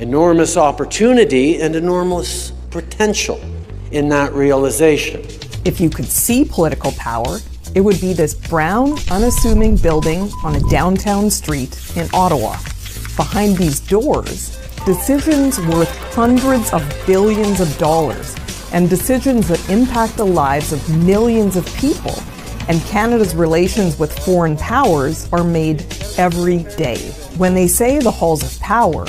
Enormous opportunity and enormous potential in that realization. If you could see political power, it would be this brown, unassuming building on a downtown street in Ottawa. Behind these doors, decisions worth hundreds of billions of dollars, and decisions that impact the lives of millions of people. And Canada's relations with foreign powers are made every day. When they say the halls of power,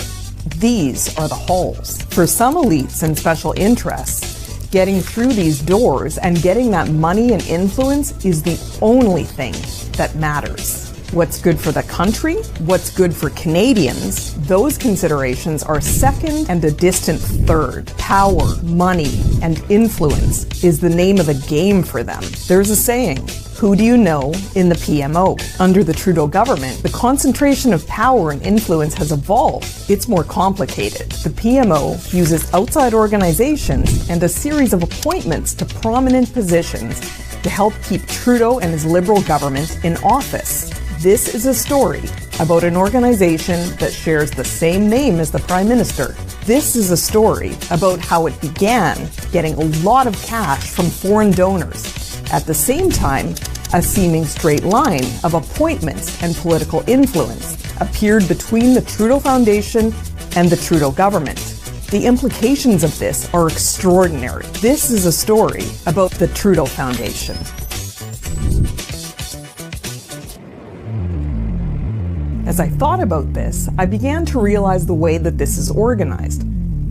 these are the halls. For some elites and special interests, getting through these doors and getting that money and influence is the only thing that matters. What's good for the country, what's good for Canadians, those considerations are second and a distant third. Power, money, and influence is the name of the game for them. There's a saying, who do you know in the PMO? Under the Trudeau government, the concentration of power and influence has evolved. It's more complicated. The PMO uses outside organizations and a series of appointments to prominent positions to help keep Trudeau and his Liberal government in office. This is a story about an organization that shares the same name as the Prime Minister. This is a story about how it began getting a lot of cash from foreign donors. At the same time, a seeming straight line of appointments and political influence appeared between the Trudeau Foundation and the Trudeau government. The implications of this are extraordinary. This is a story about the Trudeau Foundation. As I thought about this, I began to realize the way that this is organized.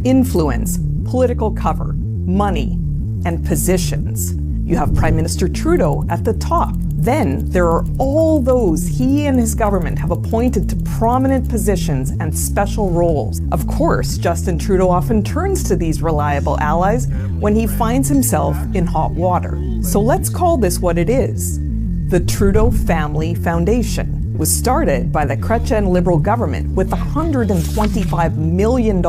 Influence, political cover, money, and positions. You have Prime Minister Trudeau at the top. Then there are all those he and his government have appointed to prominent positions and special roles. Of course, Justin Trudeau often turns to these reliable allies when he finds himself in hot water. So let's call this what it is. The Trudeau Family Foundation was started by the Chrétien Liberal government with $125 million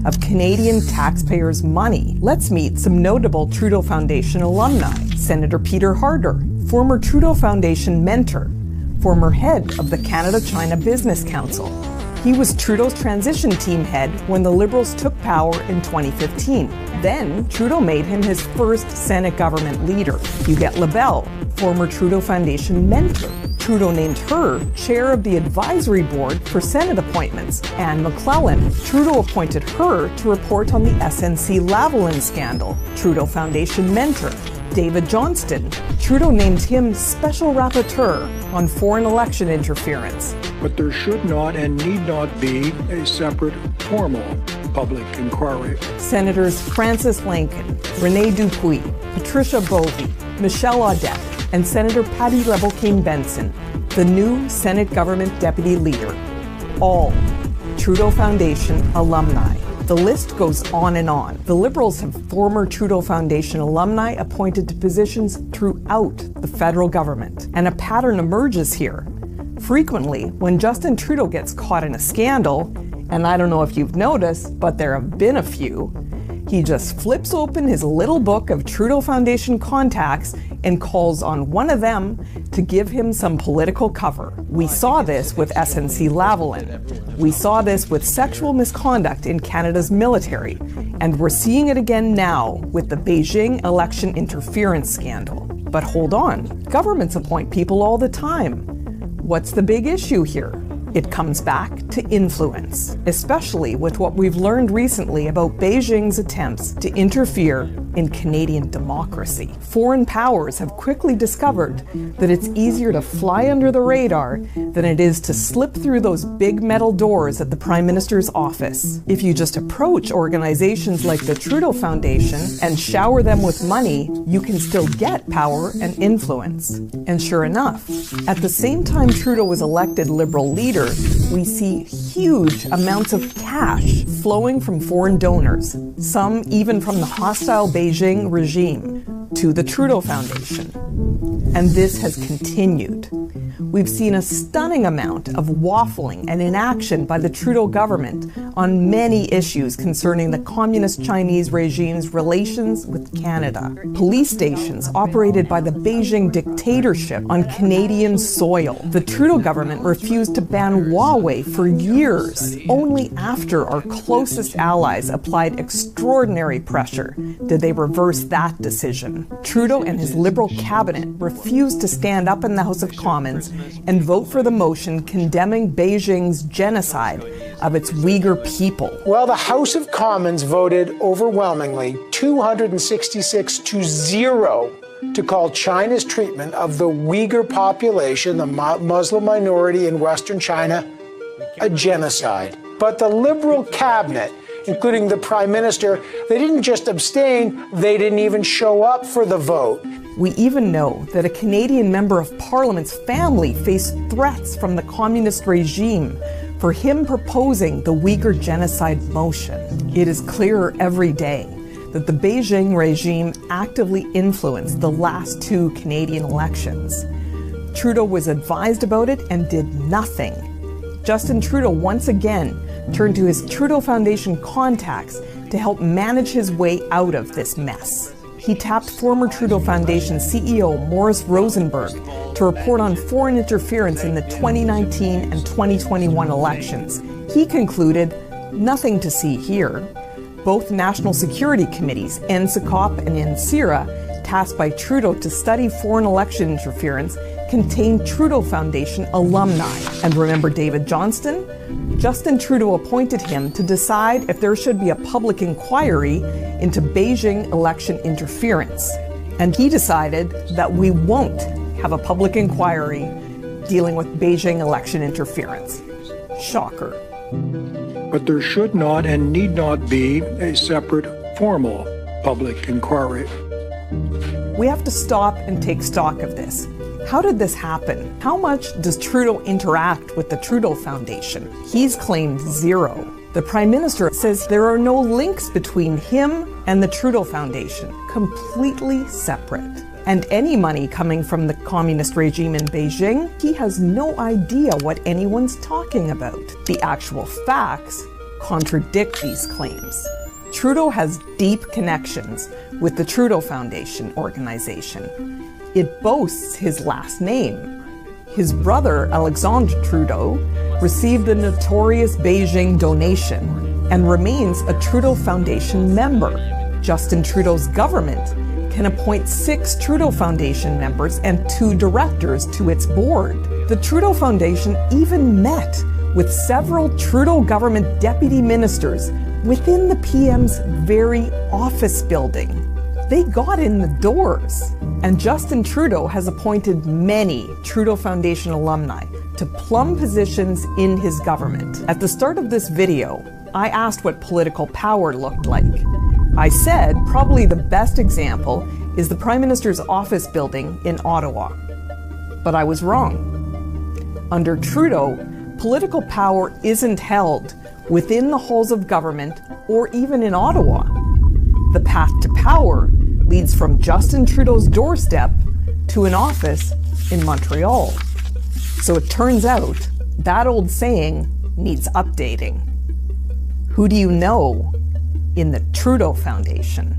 of Canadian taxpayers' money. Let's meet some notable Trudeau Foundation alumni. Senator Peter Harder, former Trudeau Foundation mentor, former head of the Canada-China Business Council. He was Trudeau's transition team head when the Liberals took power in 2015. Then, Trudeau made him his first Senate government leader. Huguette Lebel, former Trudeau Foundation mentor. Trudeau named her chair of the advisory board for Senate appointments. Anne McClellan, Trudeau appointed her to report on the SNC-Lavalin scandal. Trudeau Foundation mentor. David Johnston, Trudeau named him Special Rapporteur on foreign election interference. But there should not and need not be a separate formal public inquiry. Senators Francis Lankin, Rene Dupuis, Patricia Bovey, Michelle Audette, and Senator Patty Lebelkin-Benson, the new Senate government deputy leader, all Trudeau Foundation alumni. The list goes on and on. The Liberals have former Trudeau Foundation alumni appointed to positions throughout the federal government, and a pattern emerges here. Frequently, when Justin Trudeau gets caught in a scandal, and I don't know if you've noticed, but there have been a few, he just flips open his little book of Trudeau Foundation contacts and calls on one of them to give him some political cover. We saw this with SNC-Lavalin. We saw this with sexual misconduct in Canada's military, and we're seeing it again now with the Beijing election interference scandal. But hold on, governments appoint people all the time. What's the big issue here? It comes back to influence, especially with what we've learned recently about Beijing's attempts to interfere in Canadian democracy. Foreign powers have quickly discovered that it's easier to fly under the radar than it is to slip through those big metal doors at the Prime Minister's office. If you just approach organizations like the Trudeau Foundation and shower them with money, you can still get power and influence. And sure enough, at the same time Trudeau was elected Liberal leader, we see huge amounts of cash flowing from foreign donors, some even from the hostile Beijing regime, to the Trudeau Foundation. And this has continued. We've seen a stunning amount of waffling and inaction by the Trudeau government on many issues concerning the communist Chinese regime's relations with Canada. Police stations operated by the Beijing dictatorship on Canadian soil. The Trudeau government refused to ban Huawei for years. Only after our closest allies applied extraordinary pressure did they reverse that decision. Trudeau and his Liberal cabinet refused to stand up in the House of Commons and vote for the motion condemning Beijing's genocide of its Uyghur people. Well, the House of Commons voted overwhelmingly 266-0 to call China's treatment of the Uyghur population, the Muslim minority in Western China, a genocide. But the Liberal cabinet, including the Prime Minister, they didn't just abstain, they didn't even show up for the vote. We even know that a Canadian member of Parliament's family faced threats from the communist regime for him proposing the Uyghur genocide motion. It is clearer every day that the Beijing regime actively influenced the last 2 Canadian elections. Trudeau was advised about it and did nothing. Justin Trudeau once again turned to his Trudeau Foundation contacts to help manage his way out of this mess. He tapped former Trudeau Foundation CEO Morris Rosenberg to report on foreign interference in the 2019 and 2021 elections. He concluded, nothing to see here. Both national security committees, NSICOP and NSIRA, tasked by Trudeau to study foreign election interference, contain Trudeau Foundation alumni. And remember David Johnston? Justin Trudeau appointed him to decide if there should be a public inquiry into Beijing election interference. And he decided that we won't have a public inquiry dealing with Beijing election interference. Shocker. But there should not and need not be a separate formal public inquiry. We have to stop and take stock of this. How did this happen? How much does Trudeau interact with the Trudeau Foundation? He's claimed 0. The Prime Minister says there are no links between him and the Trudeau Foundation, completely separate. And any money coming from the communist regime in Beijing, he has no idea what anyone's talking about. The actual facts contradict these claims. Trudeau has deep connections with the Trudeau Foundation organization. It boasts his last name. His brother, Alexandre Trudeau, received the notorious Beijing donation and remains a Trudeau Foundation member. Justin Trudeau's government can appoint 6 Trudeau Foundation members and 2 directors to its board. The Trudeau Foundation even met with several Trudeau government deputy ministers within the PM's very office building. They got in the doors. And Justin Trudeau has appointed many Trudeau Foundation alumni to plum positions in his government. At the start of this video, I asked what political power looked like. I said probably the best example is the Prime Minister's office building in Ottawa. But I was wrong. Under Trudeau, political power isn't held within the halls of government or even in Ottawa. The path to power leads from Justin Trudeau's doorstep to an office in Montreal. So it turns out that old saying needs updating. Who do you know in the Trudeau Foundation?